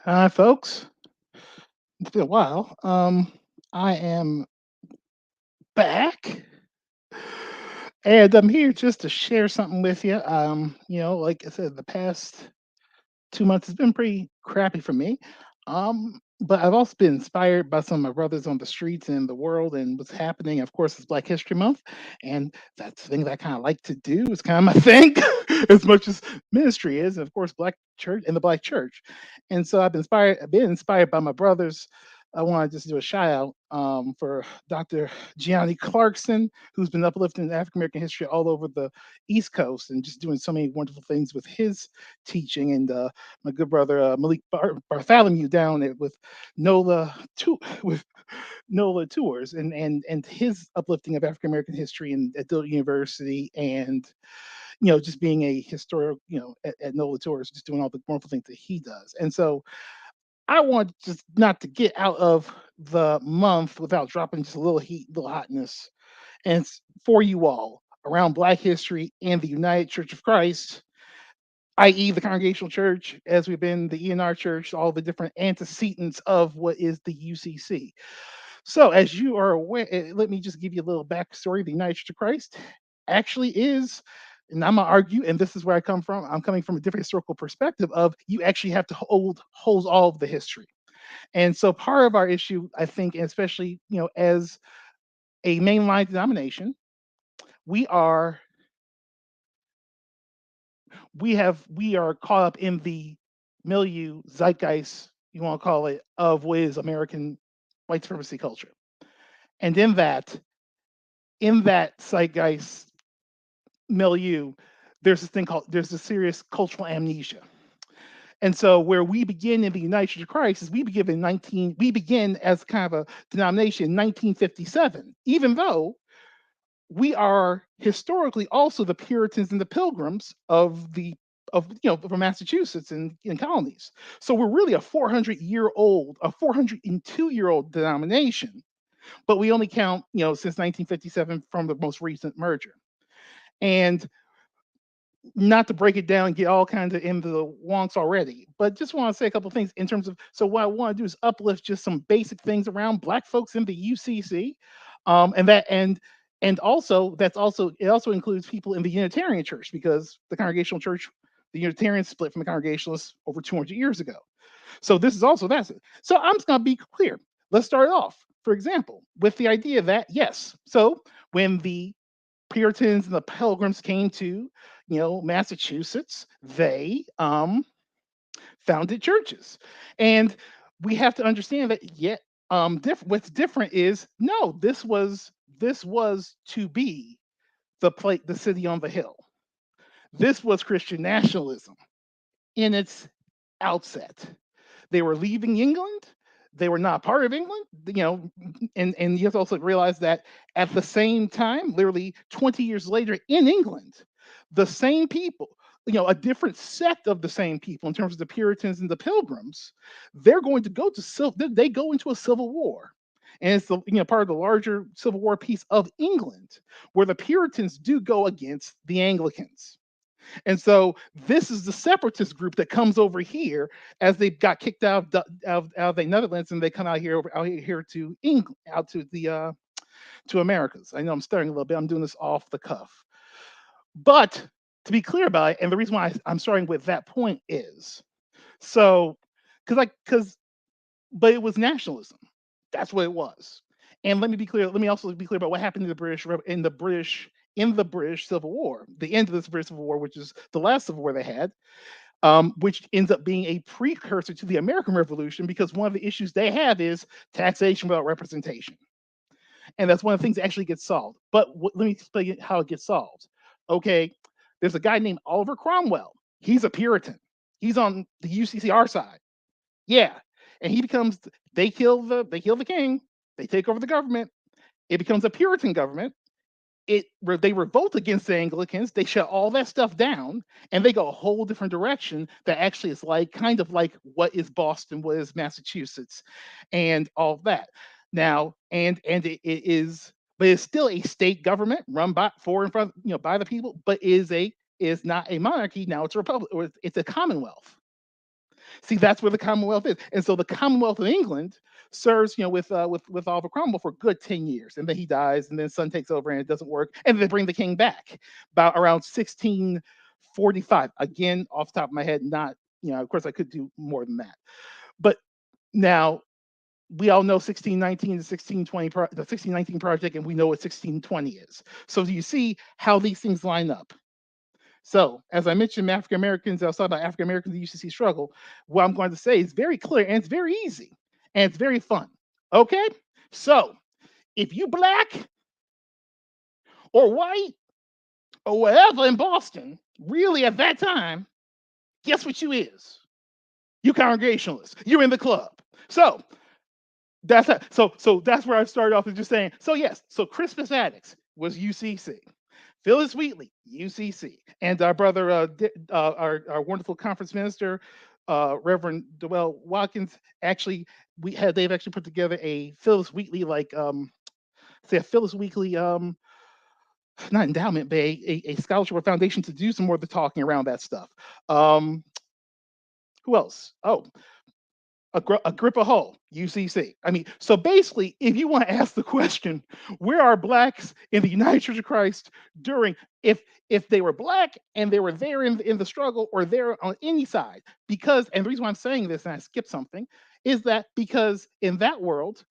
Hi, folks. It's been a while. I am back, and I'm here just to share something with you. Like I said, the past 2 months has been pretty crappy for me. But I've also been inspired by some of my brothers on the streets and the world and what's happening. Of course, it's Black History Month, and that's the thing that I kind of like to do. It's kind of my thing, as much as ministry is, and of course, Black church and the Black church. And so I've been inspired by my brothers. I want to just do a shout out for Dr. Gianni Clarkson, who's been uplifting African American history all over the East Coast and just doing so many wonderful things with his teaching. And my good brother Malik Bartholomew down there with Nola with Nola Tours and his uplifting of African American history at Dillard University, and just being a historian, at Nola Tours, just doing all the wonderful things that he does. And so I want just not to get out of the month without dropping just a little heat, little hotness, and it's for you all around Black history and the United Church of Christ, i.e., the Congregational Church, as we've been the ENR Church, all the different antecedents of what is the UCC. So, as you are aware, let me just give you a little backstory. The United Church of Christ actually is, and I'm gonna argue, and this is where I come from. I'm coming from a different historical perspective of you actually have to hold all of the history. And so, part of our issue, I think, and especially as a mainline denomination, we are we are caught up in the milieu zeitgeist, you want to call it, of what is American white supremacy culture. And in that zeitgeist milieu, there's a serious cultural amnesia. And so where we begin in the United Church of Christ is we begin as kind of a denomination in 1957, even though we are historically also the Puritans and the Pilgrims from Massachusetts and colonies. So we're really a 402-year-old denomination, but we only count since 1957 from the most recent merger. And not to break it down and get all kinds of into the wonks already, but just want to say a couple of things in terms of. So what I want to do is uplift just some basic things around Black folks in the UCC, and also it also includes people in the Unitarian Church, because the Congregational Church, the Unitarians split from the Congregationalists over 200 years ago. So this is also that's it. So I'm just gonna be clear. Let's start off, for example, with the idea that yes, so when the Puritans and the Pilgrims came to, Massachusetts, they founded churches, and we have to understand that. Yet, what's different is no, this was to be the city on the hill. This was Christian nationalism in its outset. They were leaving England. They were not part of England, and you have to also realize that at the same time, literally 20 years later in England, the same people, a different sect of the same people in terms of the Puritans and the Pilgrims, they're going to go to they go into a civil war. And it's the part of the larger Civil War piece of England, where the Puritans do go against the Anglicans. And so this is the separatist group that comes over here as they got kicked out of the Netherlands, and they come out here to England, out to the to Americas. I know I'm stuttering a little bit. I'm doing this off the cuff, but to be clear about it, and the reason why I'm starting with that point is so because but it was nationalism. That's what it was. And let me be clear. Let me also be clear about what happened in the British Civil War, the end of this British Civil War, which is the last Civil War they had, which ends up being a precursor to the American Revolution, because one of the issues they have is taxation without representation, and that's one of the things that actually gets solved. But let me explain how it gets solved. Okay, there's a guy named Oliver Cromwell. He's a Puritan. He's on the UCCR side. Yeah, and he becomes. They kill the king. They take over the government. It becomes a Puritan government. They revolt against the Anglicans. They shut all that stuff down, and they go a whole different direction. That actually is like kind of like what is Boston, what is Massachusetts, and all of that. Now, it is, but it's still a state government run by for and from by the people, but is not a monarchy. Now it's a republic, or it's a commonwealth. See, that's where the Commonwealth is. And so the Commonwealth of England serves, with Oliver Cromwell for a good 10 years. And then he dies, and then son takes over and it doesn't work. And they bring the king back about around 1645. Again, off the top of my head, not, of course I could do more than that. But now we all know 1619 to 1620, the 1619 project, and we know what 1620 is. So do you see how these things line up? So, as I mentioned, African Americans, I was talking about African Americans in the UCC struggle. What I'm going to say is very clear and it's very easy and it's very fun. Okay? So, if you black or white or whatever in Boston, really at that time, guess what you is? You Congregationalists. You're in the club. So, so that's where I started off with just saying, so yes, so Crispus Attucks was UCC. Phyllis Wheatley, UCC, and our brother, our wonderful conference minister, Reverend Dwell Watkins. Actually, they've actually put together a Phyllis Wheatley, say a Phyllis Wheatley, not endowment, but a scholarship or foundation to do some more of the talking around that stuff. Who else? Oh, Agrippa Hall, UCC. I mean, so basically, if you want to ask the question, where are blacks in the United Church of Christ during, if they were black and they were there in the struggle or there on any side, because, and the reason why I'm saying this, and I skipped something, is that because in that world,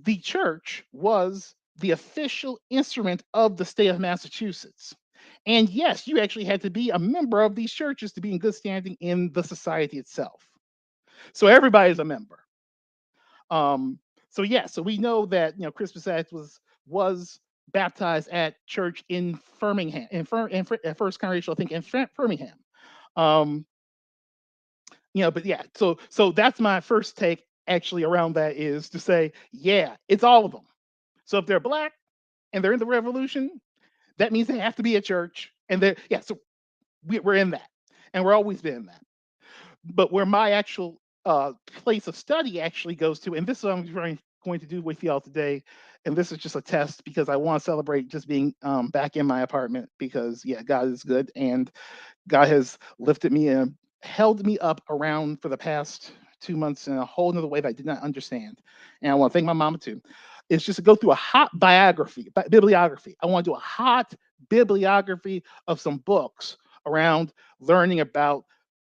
the church was the official instrument of the state of Massachusetts. And yes, you actually had to be a member of these churches to be in good standing in the society itself. So everybody's a member. So yeah, so we know that Crispus Attucks was baptized at church in Firmingham, at First Congregational, I think, in Firmingham. Um, but yeah, so that's my first take actually around that, is to say, yeah, it's all of them. So if they're black and they're in the revolution, that means they have to be at church, and they're, yeah. So we're in that, and we're always been in that. But where my actual place of study actually goes to, and this is what I'm going to do with y'all today, and this is just a test because I want to celebrate just being back in my apartment, because yeah, God is good, and God has lifted me and held me up around for the past 2 months in a whole nother way that I did not understand. And I want to thank my mama too. It's just to go through a hot bibliography. I want to do a hot bibliography of some books around learning about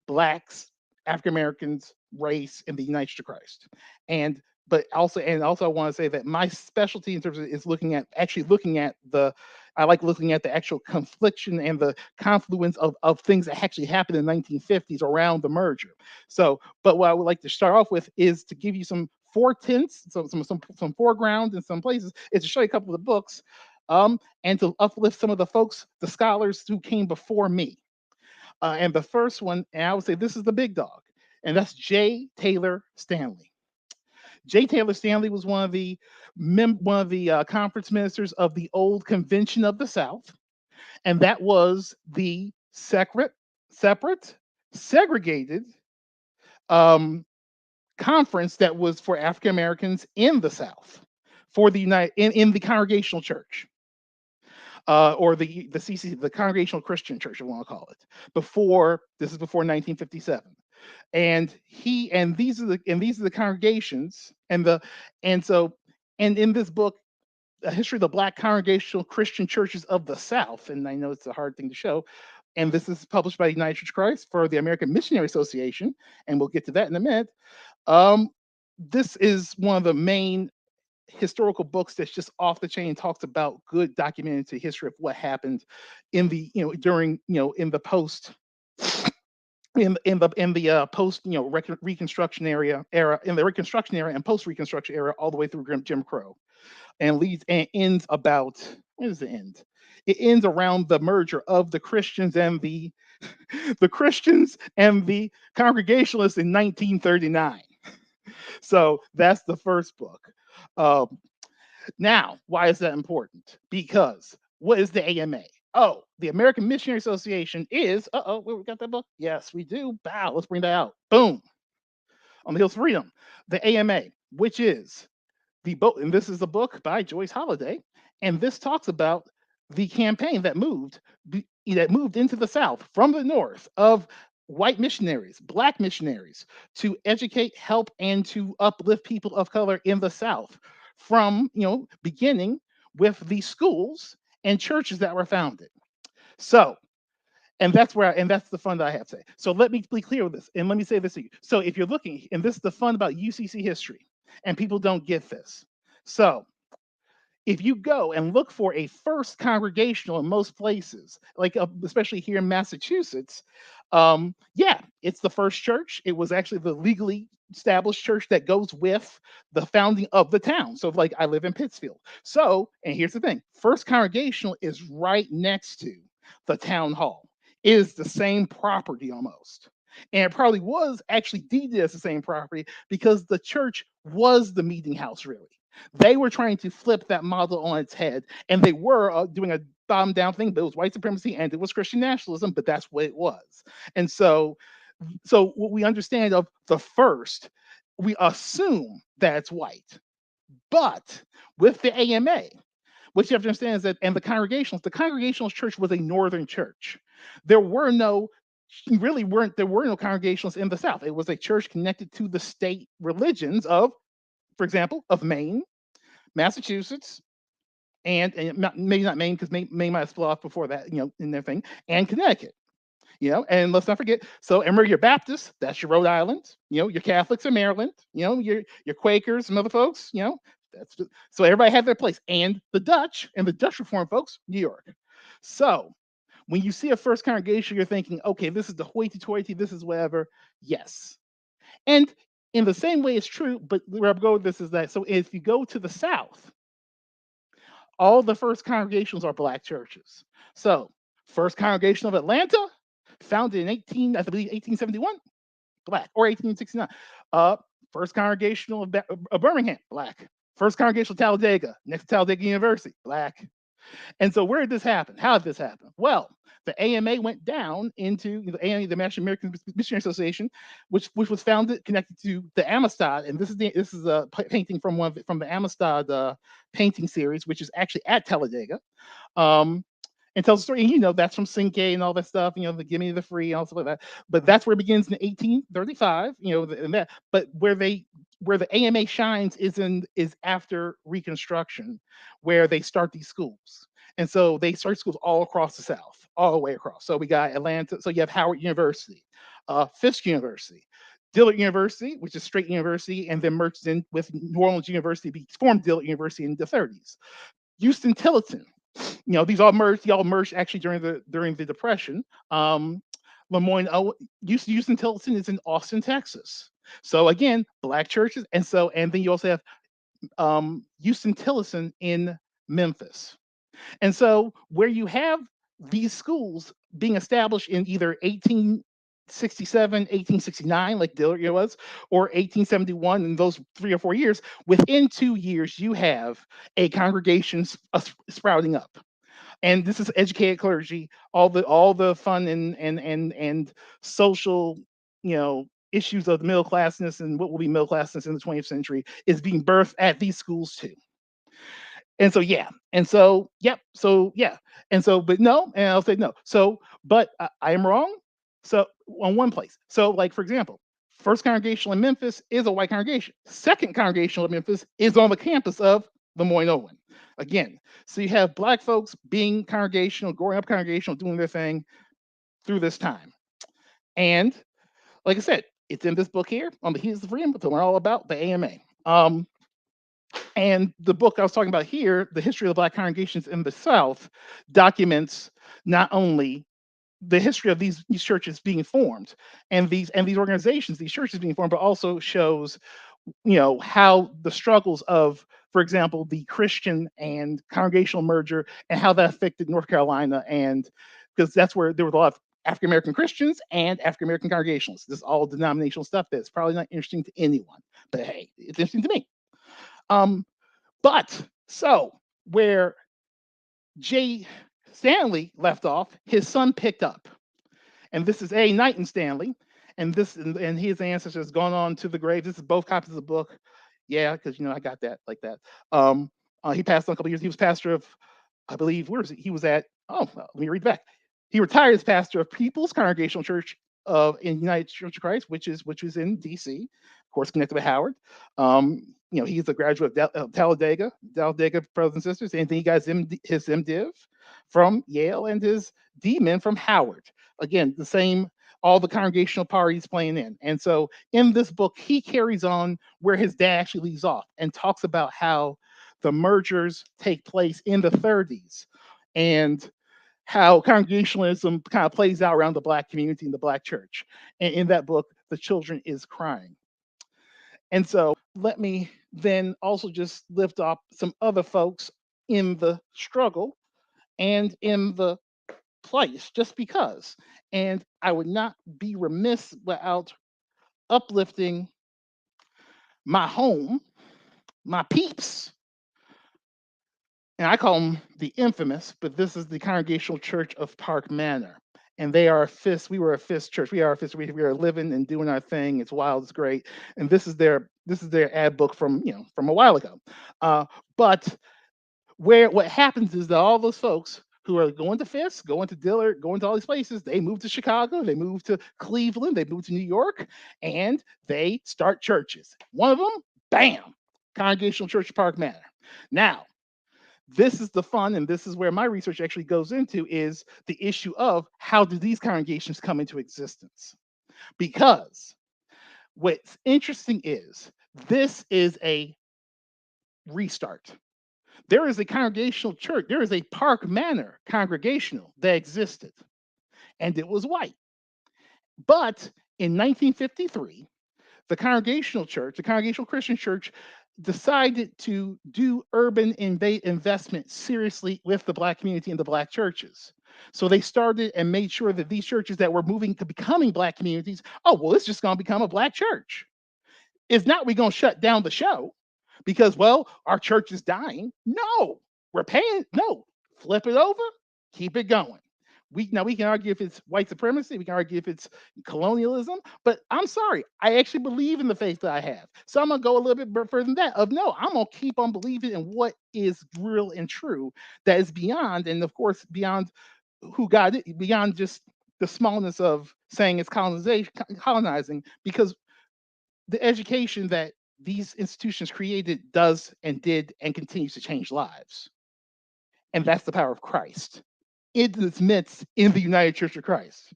blacks, African Americans, race in the United Church of Christ. And also I want to say that my specialty in terms of is looking at I like looking at the actual confliction and the confluence of things that actually happened in the 1950s around the merger. So, but what I would like to start off with is to give you some four tints, some foreground in some places, is to show you a couple of the books, and to uplift some of the folks, the scholars who came before me. And the first one, and I would say this is the big dog, and that's J. Taylor Stanley. J. Taylor Stanley was one of the conference ministers of the old Convention of the South, and that was the separate, segregated um, conference that was for African Americans in the South, for the in the Congregational Church, or the CC, the Congregational Christian Church, I want to call it. This is before 1957, and these are the congregations, and in this book, A History of the Black Congregational Christian Churches of the South, and I know it's a hard thing to show, and this is published by the United Church of Christ for the American Missionary Association, and we'll get to that in a minute. Um, this is one of the main historical books that's just off the chain, talks about good documented history of what happened in the during in the post in the post Reconstruction era, in the Reconstruction era and post Reconstruction era, all the way through Jim Crow, and leads and ends about, where does it end? It ends around the merger of the Christians and the Christians and the Congregationalists in 1939. So that's the first book. Um, Now, why is that important? Because what is the AMA? Oh, the American Missionary Association is, we got that book? Yes, we do. Bow, let's bring that out. Boom. On the Hills of Freedom. The AMA, which is the book, and this is a book by Joyce Holliday, and this talks about the campaign that moved into the South from the North of white missionaries, black missionaries, to educate, help, and to uplift people of color in the South from, beginning with the schools and churches that were founded. So, and that's the fun that I have to say. So let me be clear with this, and let me say this to you. So if you're looking, and this is the fun about UCC history, and people don't get this. So if you go and look for a first congregational in most places, like especially here in Massachusetts, yeah, it's the first church. It was actually the legally established church that goes with the founding of the town. So, like, I live in Pittsfield. So, and here's the thing: First Congregational is right next to the town hall. It is the same property almost. And it probably was actually deeded as the same property because the church was the meeting house, really. They were trying to flip that model on its head, and they were doing a bottom down thing, but it was white supremacy and it was Christian nationalism, but that's what it was. And so what we understand of the first, we assume that it's white. But with the AMA, what you have to understand is that, and the Congregationalist church was a northern church. There were no there were no congregationalists in the South. It was a church connected to the state religions of, for example, of Maine, Massachusetts, and maybe not Maine, because Maine might have split off before that, in their thing, and Connecticut. And let's not forget. So, and remember, your Baptists, that's your Rhode Island. Your Catholics are Maryland. Your Quakers and other folks. So everybody had their place, and the Dutch Reformed folks, New York. So when you see a first congregation, you're thinking, okay, this is the hoity-toity, this is whatever. Yes, and in the same way, it's true. But where I'm going with this is that, so if you go to the South, all the first congregations are black churches. So, First Congregation of Atlanta, founded in I believe 1871, black, or 1869. Uh, First Congregational of Birmingham, black. First Congregational of Talladega, next to Talladega University, black. And so where did this happen? How did this happen? Well, the AMA went down into the AMA, the American Missionary Association, which was founded connected to the Amistad, and this is a painting from from the Amistad painting series, which is actually at Talladega. Um, and tells the story. And that's from Cinque and all that stuff. The Give Me the Free and all stuff like that. But that's where it begins in 1835. And that. But where the AMA shines is after Reconstruction, where they start these schools. And so they start schools all across the South, all the way across. So we got Atlanta. So you have Howard University, Fisk University, Dillard University, which is straight university, and then merged in with New Orleans University, formed Dillard University in the 30s. Houston Tillerton, these all merged actually during the Depression. Lemoyne, Houston Tillerton is in Austin, Texas. So again, black churches, and then you also have Houston Tillerton in Memphis. And so where you have these schools being established in either 1867, 1869, like Dillard was, or 1871, in those 3 or 4 years, within 2 years, you have a congregation sprouting up. And this is educated clergy, all the fun and social, issues of the middle classness and what will be middle classness in the 20th century is being birthed at these schools too. And so, yeah. And so, yep. So, yeah. And so, but no, and I'll say no. So, but I am wrong. So, on one place. So, like, for example, First Congregational in Memphis is a white congregation. Second Congregational in Memphis is on the campus of Lemoyne Owen. Again, so you have black folks being congregational, growing up congregational, doing their thing through this time. And like I said, it's in this book here on the Heels of Freedom to learn all about the AMA. And the book I was talking about here, The History of the Black Congregations in the South, documents not only the history of these churches being formed and these organizations, these churches being formed, but also shows, how the struggles of, for example, the Christian and congregational merger and how that affected North Carolina. And because that's where there was a lot of African American Christians and African American Congregationalists. This is all denominational stuff that's probably not interesting to anyone, but hey, it's interesting to me. But so where Jay Stanley left off, his son picked up. And this is A. Knighton Stanley. And his ancestors gone on to the grave. This is both copies of the book. Yeah, because I got that like that. He passed on a couple years. He was pastor of, I believe, where is it? He was at, let me read back. He retired as pastor of People's Congregational Church in United Church of Christ, which was in D.C., of course, connected with Howard. He's a graduate of Talladega brothers and sisters, and then he got his MDiv from Yale and his DMin from Howard. Again, the same, all the congregational parties playing in. And so in this book, he carries on where his dad actually leaves off and talks about how the mergers take place in the 30s and how congregationalism kind of plays out around the Black community and the Black church. And in that book, The Children is Crying. And so let me then also just lift up some other folks in the struggle and in the place, just because. And I would not be remiss without uplifting my home, my peeps, and I call them the infamous, but this is the Congregational Church of Park Manor. And they are a FIST. We were a FIST church. We are a FIST. We are living and doing our thing. It's wild. It's great. And this is their ad book from from a while ago. But what happens is that all those folks who are going to FIST, going to Dillard, going to all these places, they move to Chicago, they move to Cleveland, they move to New York, and they start churches. One of them, bam, Congregational Church of Park Manor. Now, this is the fun, and this is where my research actually goes into, is the issue of how do these congregations come into existence? Because what's interesting is this is a restart. There is a congregational church, there is a Park Manor congregational that existed, and it was white. But in 1953, the Congregational Church, the Congregational Christian Church, decided to do urban investment seriously with the Black community and the Black churches. So they started and made sure that these churches that were moving to becoming Black communities, oh, well, it's just going to become a Black church. It's not we going to shut down the show because, well, our church is dying. No, we're paying. No, flip it over, keep it going. We can argue if it's white supremacy, we can argue if it's colonialism, but I'm sorry, I actually believe in the faith that I have. So I'm gonna go a little bit further than that. Of no, I'm gonna keep on believing in what is real and true, that is beyond, and of course beyond who God is, beyond just the smallness of saying it's colonizing, because the education that these institutions created does and did and continues to change lives. And that's the power of Christ in its midst in the United Church of Christ.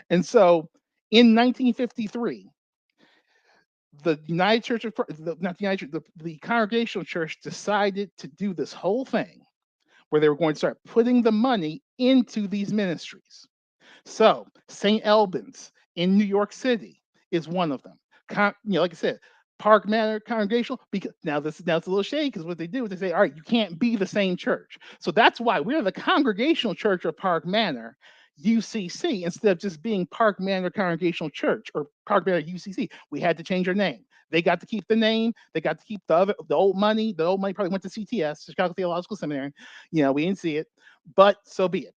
And so in 1953, the United Church of not the United Church, the Congregational Church decided to do this whole thing where they were going to start putting the money into these ministries. So St. Albans in New York City is one of them. Like I said, Park Manor Congregational. Because now it's a little shady, because what they do is they say, all right, you can't be the same church. So that's why we're the Congregational Church of Park Manor, UCC, instead of just being Park Manor Congregational Church or Park Manor UCC. We had to change our name. They got to keep the name. They got to keep the old money. The old money probably went to CTS, Chicago Theological Seminary. We didn't see it, but so be it.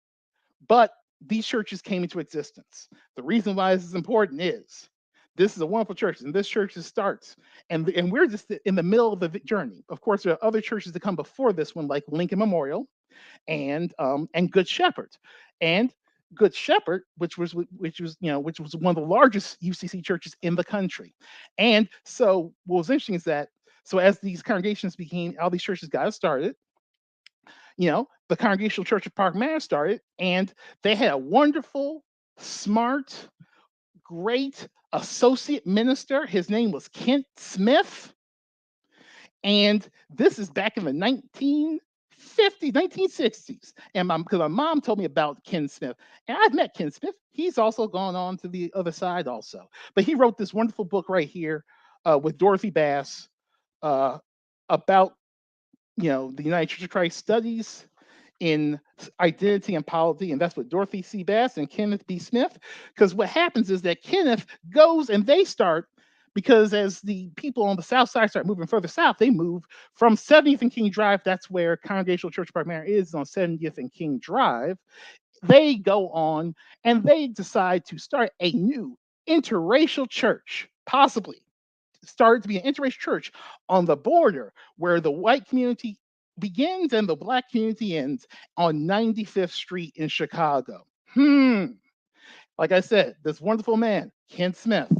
But these churches came into existence. The reason why this is important is this is a wonderful church, and this church starts, and we're just in the middle of the journey. Of course, there are other churches that come before this one, like Lincoln Memorial and Good Shepherd, and Good Shepherd, which was one of the largest UCC churches in the country. And so, what was interesting is that as these congregations became, all these churches got started, the Congregational Church of Park Manor started, and they had a wonderful, smart, great associate minister. His name was Kent Smith. And this is back in the 1960s. And because my mom told me about Ken Smith. And I've met Ken Smith. He's also gone on to the other side also. But he wrote this wonderful book right here with Dorothy Bass about the United Church of Christ studies in identity and polity, and that's what Dorothy C. Bass and Kenneth B. Smith. Because what happens is that Kenneth goes and they start, because as the people on the south side start moving further south, they move from 70th and King Drive. That's where Congregational Church of Park Manor is, on 70th and King Drive. They go on and they decide to start a new interracial church, possibly started to be an interracial church on the border where the white community begins and the Black community ends, on 95th Street in Chicago. Like I said, this wonderful man, Ken Smith,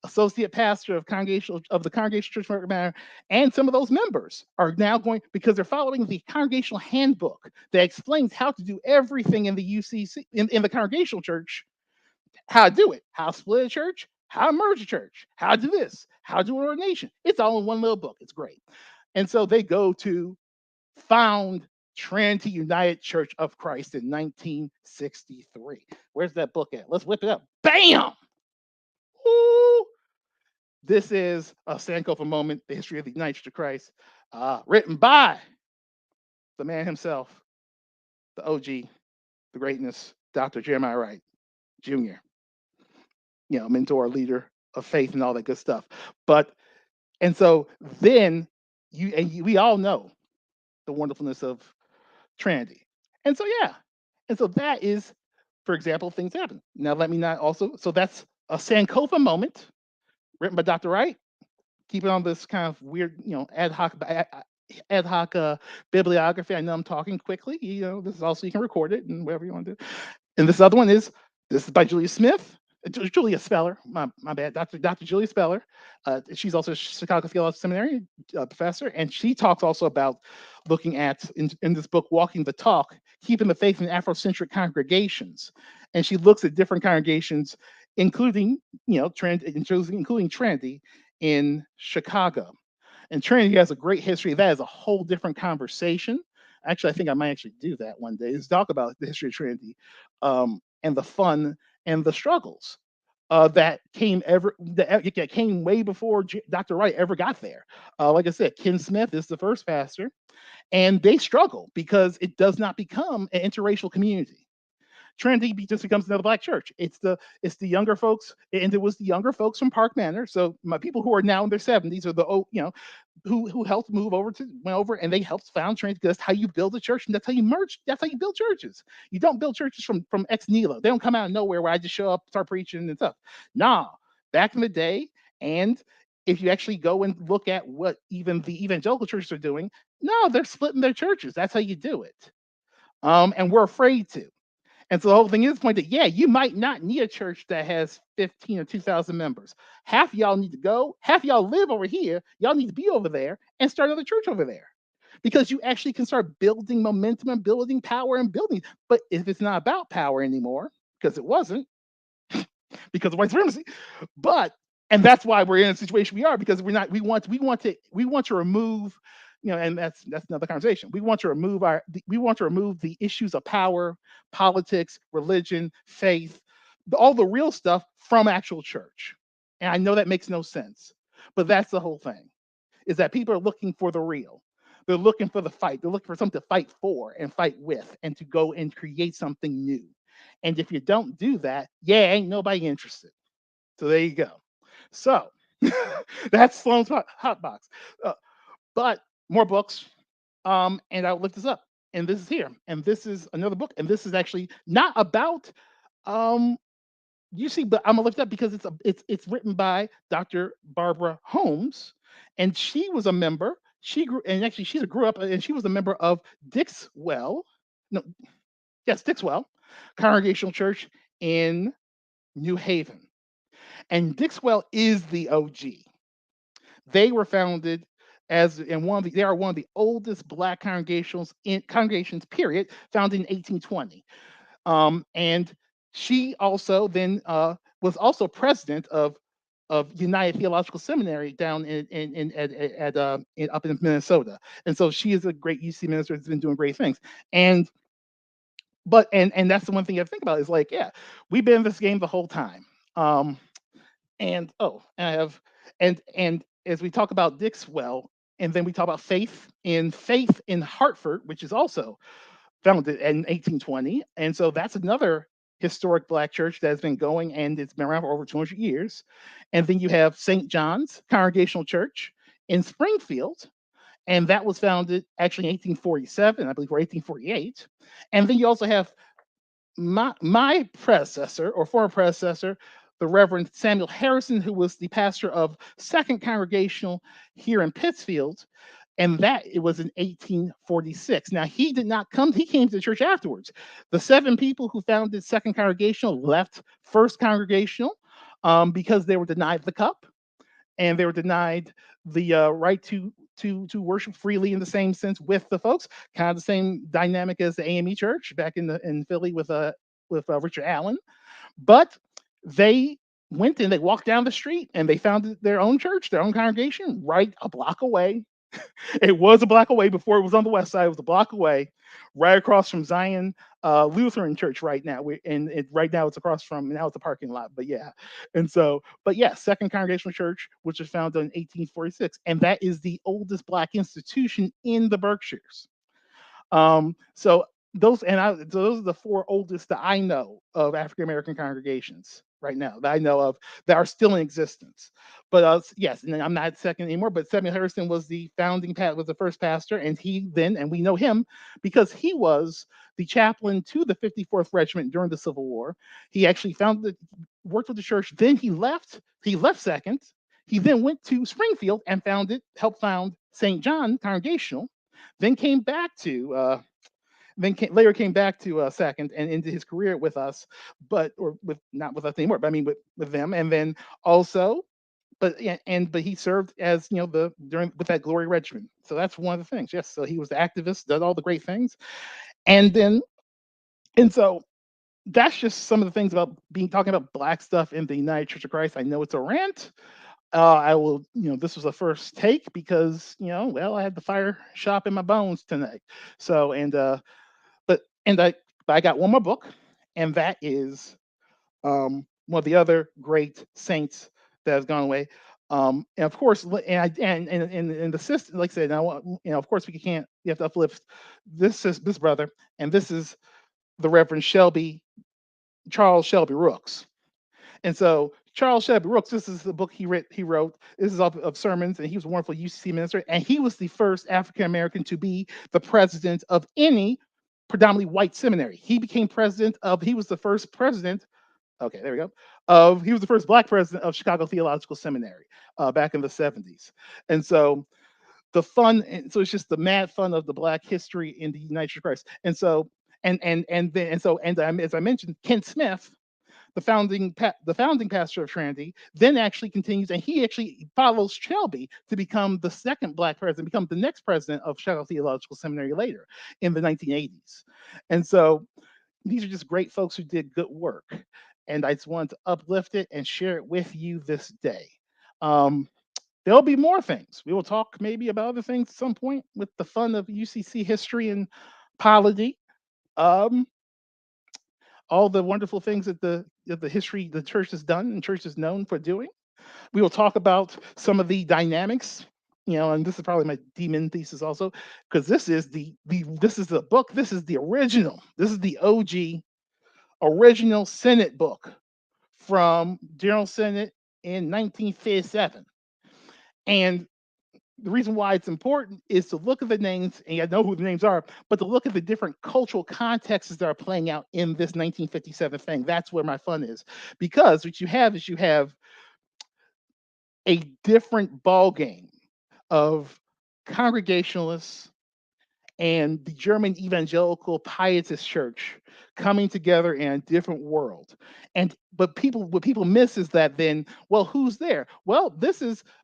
associate pastor of the Congregational Church of North Carolina, and some of those members are now going because they're following the Congregational Handbook that explains how to do everything in the UCC in the Congregational Church, how to do it, how to split a church, how to merge a church, how to do this, how to do an ordination. It's all in one little book. It's great. And so they go to found Trinity United Church of Christ in 1963. Where's that book at? Let's whip it up. Bam! Woo! This is a Sankofa moment, the history of the United Church of Christ, written by the man himself, the OG, the greatness, Dr. Jeremiah Wright Jr., mentor, leader of faith, and all that good stuff. But, and so then we all know the wonderfulness of Trinity. And so, yeah. And so that is, for example, things happen. Now, let me not also, so that's a Sankofa moment written by Dr. Wright. Keep it on this kind of weird, ad hoc bibliography. I know I'm talking quickly. This is also, you can record it and whatever you want to do. And this other one is by Julia Smith. Julia Speller, my bad, Dr. Julia Speller. She's also a Chicago Theological Seminary professor, and she talks also about looking at, in this book, Walking the Talk, keeping the faith in Afrocentric congregations. And she looks at different congregations, including Trinity in Chicago. And Trinity has a great history. That is a whole different conversation. Actually, I think I might actually do that one day, is talk about the history of Trinity, and the fun and the struggles that came way before Dr. Wright ever got there. Like I said, Ken Smith is the first pastor, and they struggle because it does not become an interracial community. Trinity just becomes another black church. It's the younger folks, and it was the younger folks from Park Manor. So my people who are now in their 70s are who helped went over and they helped found Trinity. That's how you build a church, and that's how you merge. That's how you build churches. You don't build churches from ex nihilo. They don't come out of nowhere where I just show up, start preaching and stuff. Nah, back in the day, and if you actually go and look at what even the evangelical churches are doing, no, they're splitting their churches. That's how you do it. And we're afraid to. And so the whole thing is pointed, yeah, you might not need a church that has 15 or 2,000 members. Half of y'all need to go. Half of y'all live over here. Y'all need to be over there and start another church over there, because you actually can start building momentum and building power and building. But if it's not about power anymore, because it wasn't, because of white supremacy, and that's why we're in the situation we are, because we're not. We want to remove. And that's another conversation. We want to remove the issues of power, politics, religion, faith, all the real stuff from actual church. And I know that makes no sense, but that's the whole thing, is that people are looking for the real. They're looking for the fight. They're looking for something to fight for and fight with, and to go and create something new. And if you don't do that, ain't nobody interested. So there you go. So that's Sloan's Hot Box. But more books, and I'll look this up. And this is here, and this is another book, and this is actually not about but I'm gonna look it up because it's written by Dr. Barbara Holmes, and she was a member. She grew up, and she was a member of Dixwell. No, yes, Dixwell Congregational Church in New Haven, and Dixwell is the OG. They were founded they are one of the oldest black congregations period, founded in 1820. And she also then was also president of United Theological Seminary down up in Minnesota. And so she is a great UC minister, has been doing great things. And that's the one thing you have to think about, is like, yeah, we've been in this game the whole time. And as we talk about Dixwell, and then we talk about Faith in Hartford, which is also founded in 1820. And so that's another historic black church that has been going, and it's been around for over 200 years. And then you have St. John's Congregational Church in Springfield, and that was founded actually in 1847, I believe, or 1848. And then you also have my predecessor, or former predecessor, the Reverend Samuel Harrison, who was the pastor of Second Congregational here in Pittsfield. and that it was in 1846. Now he did not come; he came to the church afterwards. The seven people who founded Second Congregational left First Congregational because they were denied the cup and they were denied the right to worship freely in the same sense with the folks. Kind of the same dynamic as the AME Church back in Philly with Richard Allen, but they went and they walked down the street and they founded their own church, their own congregation, right a block away. It was a block away before it was on the west side. It was a block away, right across from Zion Lutheran Church. Right now, right now it's across from now it's a parking lot. But yeah, and so but yeah, Second Congregational Church, which was founded in 1846, and that is the oldest Black institution in the Berkshires. So those are the four oldest that I know of African American congregations right now that I know of that are still in existence. But yes, and I'm not second anymore. But Samuel Harrison was was the first pastor, and and we know him because he was the chaplain to the 54th Regiment during the Civil War. He actually worked with the church. Then he left. He left second. He then went to Springfield and helped found St. John Congregational, then came back to later came back to second and into his career with us, but or with not with us anymore, but I mean with them, and then also, but he served as the during with that Glory Regiment. So that's one of the things. Yes, so he was the activist, did all the great things, and then and so that's just some of the things about being talking about Black stuff in the United Church of Christ. I know it's a rant. I will, this was a first take because, well, I had the fire shop in my bones tonight. So, but, and I, but I got one more book, and that is one of the other great saints that has gone away. And of course, and I, and the system, like I said, I want, of course, you have to uplift this brother, and this is the Reverend Charles Shelby Rooks. And so Charles Shelby Rooks, this is the book he wrote. This is of sermons, and he was a wonderful UCC minister, and he was the first African American to be the president of any predominantly white seminary. He was the first president. Okay, there we go. He was the first Black president of Chicago Theological Seminary back in the 70s. And so and so it's just the mad fun of the Black history in the United States of Christ. And so as I mentioned, Kent Smith, the founding pastor of Trinity, then actually continues, and he actually follows Shelby to become the second Black president, become the next president of Chicago Theological Seminary later in the 1980s. And so these are just great folks who did good work, and I just wanted to uplift it and share it with you this day. Um, there'll be more things. We will talk maybe about other things at some point with the fun of UCC history and polity. Um, all the wonderful things the church has done and church is known for doing. We will talk about some of the dynamics, and this is probably my demon thesis also, because this is the book, this is the OG original Senate book from General Senate in 1957. And the reason why it's important is to look at the names, and I know who the names are, but to look at the different cultural contexts that are playing out in this 1957 thing. That's where my fun is. Because what you have a different ball game of Congregationalists and the German evangelical pietist church coming together in a different world. And what people miss is that then, well, who's there? Well,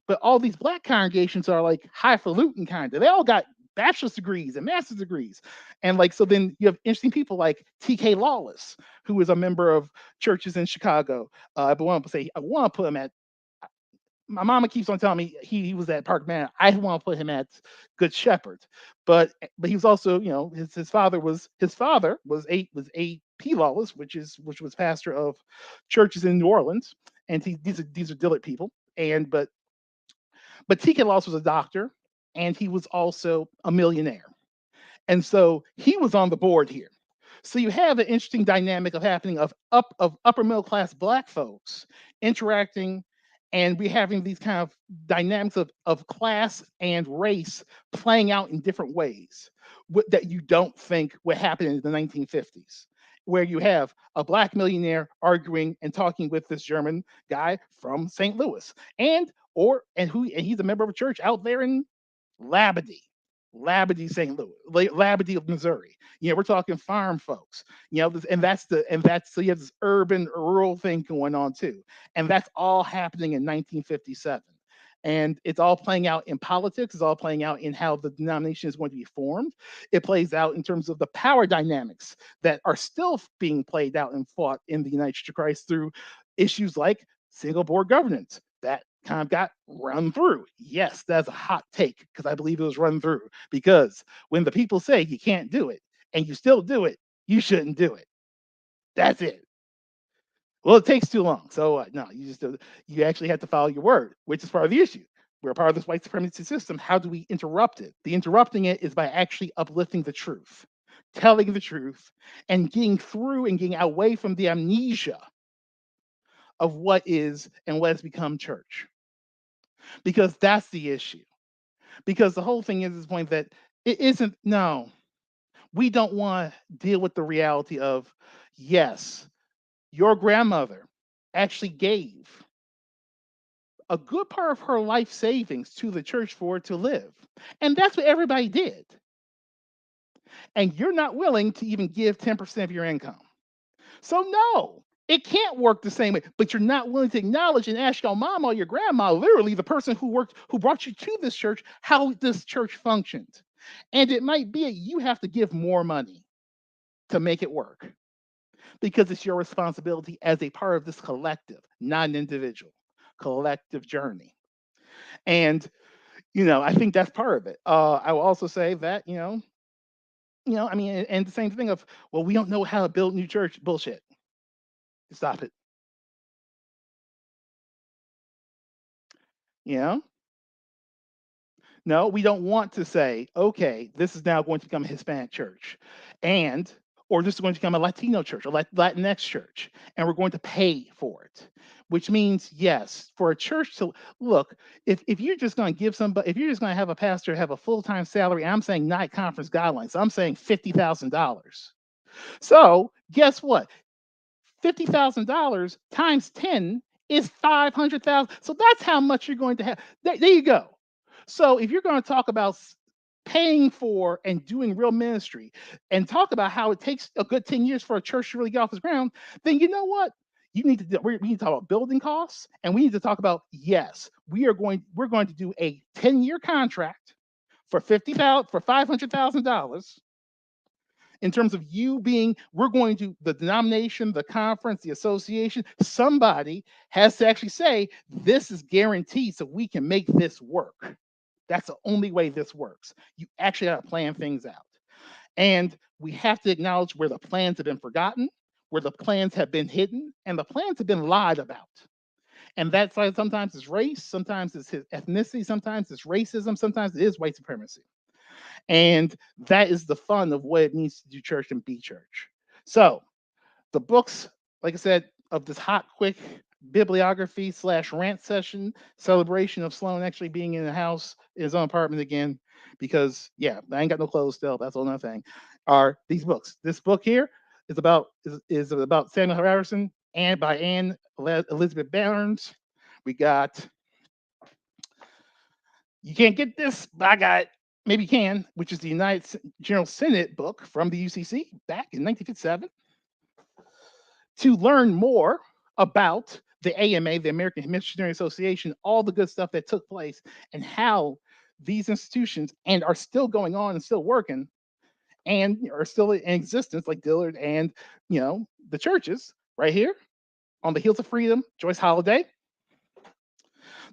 but all these Black congregations are like highfalutin kind of. They all got bachelor's degrees and master's degrees. And like, so then you have interesting people like TK Lawless, who is a member of churches in Chicago. I want to put him at my mama keeps on telling me he was at Park Man. I want to put him at Good Shepherd, but he was also, his father was A. P. Lawless, which was pastor of churches in New Orleans, and these are Dillard people. But T.K. Lawless was a doctor, and he was also a millionaire. And so he was on the board here. So you have an interesting dynamic of upper middle class Black folks interacting, and we having these kind of dynamics of class and race playing out in different ways that you don't think would happen in the 1950s, where you have a Black millionaire arguing and talking with this German guy from St. Louis, and he's a member of a church out there in Labadee, Labadee, St. Louis, Labadee of Missouri. We're talking farm folks. And that's so you have this urban rural thing going on too, and that's all happening in 1957. And it's all playing out in politics. It's all playing out in how the denomination is going to be formed. It plays out in terms of the power dynamics that are still being played out and fought in the United Church of Christ through issues like single board governance that kind of got run through. Yes, that's a hot take because I believe it was run through. Because when the people say you can't do it and you still do it, you shouldn't do it. That's it. Well, it takes too long. So no, you actually have to follow your word, which is part of the issue. We're part of this white supremacy system. How do we interrupt it? The interrupting it is by actually uplifting the truth, telling the truth, and getting through and getting away from the amnesia of what is and what has become church. Because that's the issue. Because the whole thing is this point that it isn't, no, we don't want to deal with the reality of, yes, your grandmother actually gave a good part of her life savings to the church for it to live. And that's what everybody did. And you're not willing to even give 10% of your income. So, no, it can't work the same way. But you're not willing to acknowledge and ask your mama or your grandma, literally the person who brought you to this church, how this church functioned. And it might be that you have to give more money to make it work because it's your responsibility as a part of this collective, not an individual, collective journey. And I think that's part of it. I will also say that I mean, and the same thing of, well, we don't know how to build new church. Bullshit. Stop it. You know, no, we don't want to say, okay, this is now going to become a Hispanic church, and or this is going to become a Latino church, a Latinx church, and we're going to pay for it. Which means, yes, for a church to look, if you're just going to give somebody, if you're just going to have a pastor have a full-time salary, I'm saying not conference guidelines, I'm saying $50,000. So guess what? $50,000 times 10 is 500,000. So that's how much you're going to have. There you go. So if you're going to talk about paying for and doing real ministry and talk about how it takes a good 10 years for a church to really get off its ground, then you know what? We need to talk about building costs, and we need to talk about, yes, we're going to do a 10-year contract for 50,000 for $500,000 in terms of you being, we're going to, the denomination, the conference, the association, somebody has to actually say, this is guaranteed so we can make this work. That's the only way this works. You actually got to plan things out. And we have to acknowledge where the plans have been forgotten, where the plans have been hidden, and the plans have been lied about. And that's why sometimes it's race, sometimes it's ethnicity, sometimes it's racism, sometimes it is white supremacy. And that is the fun of what it means to do church and be church. So the books, like I said, of this hot, quick bibliography / rant session celebration of Sloan actually being in the house in his own apartment again, because yeah, I ain't got no clothes still. That's another thing. Are these books? This book here is about Samuel Harrison and by Anne Elizabeth Barnes. We got You Can't Get This, but I got Maybe You Can, which is the United General Synod book from the UCC back in 1957. To learn more about the AMA, the American Missionary Association, all the good stuff that took place, and how these institutions and are still going on and still working and are still in existence, like Dillard and the churches right here on the Heels of Freedom, Joyce Holiday,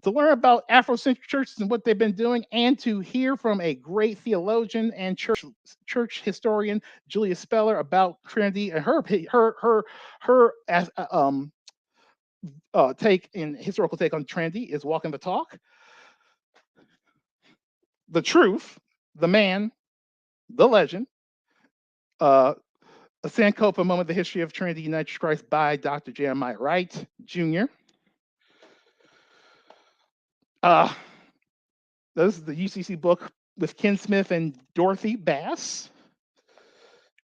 to learn about Afrocentric churches and what they've been doing, and to hear from a great theologian and church historian, Julia Speller, about Trinity and her take in historical take on Trinity is Walking the Talk. The Truth, the Man, the Legend, a Sankofa Moment, the History of Trinity United Church of Christ by Dr. Jeremiah Wright Jr. This is the UCC book with Ken Smith and Dorothy Bass.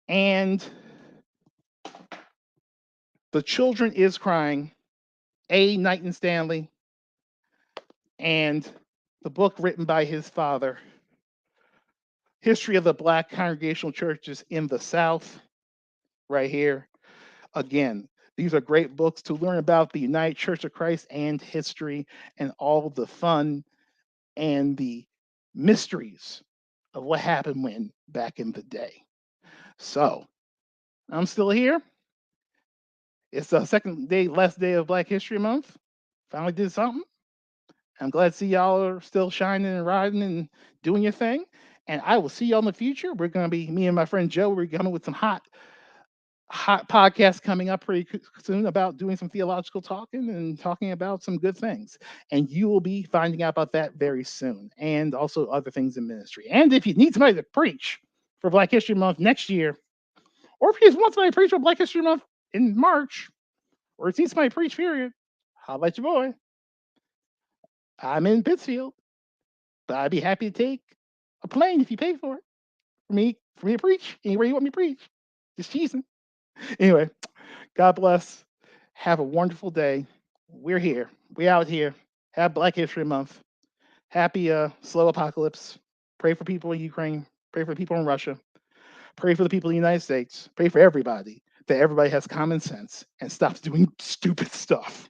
And The Children is Crying, A. Knighton Stanley, and the book written by his father, History of the Black Congregational Churches in the South, right here. Again, these are great books to learn about the United Church of Christ and history and all the fun and the mysteries of what happened when back in the day. So I'm still here. It's the second day, last day of Black History Month. Finally did something. I'm glad to see y'all are still shining and riding and doing your thing. And I will see y'all in the future. We're going to be, me and my friend Joe, we're coming with some hot podcasts coming up pretty soon about doing some theological talking and talking about some good things. And you will be finding out about that very soon, and also other things in ministry. And if you need somebody to preach for Black History Month next year, or if you just want somebody to preach for Black History Month in March, or if you need somebody to preach, period, holla at your boy. I'm in Pittsfield, but I'd be happy to take a plane if you pay for it for me to preach anywhere you want me to preach. Just cheesing. Anyway, God bless. Have a wonderful day. We're here. We out here. Have Black History Month. Happy slow apocalypse. Pray for people in Ukraine. Pray for people in Russia. Pray for the people in the United States. Pray for everybody, that everybody has common sense and stops doing stupid stuff.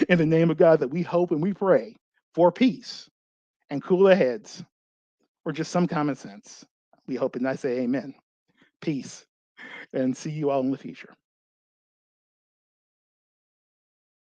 In the name of God, that we hope and we pray for peace and cooler heads, or just some common sense. We hope and I say amen. Peace, and see you all in the future.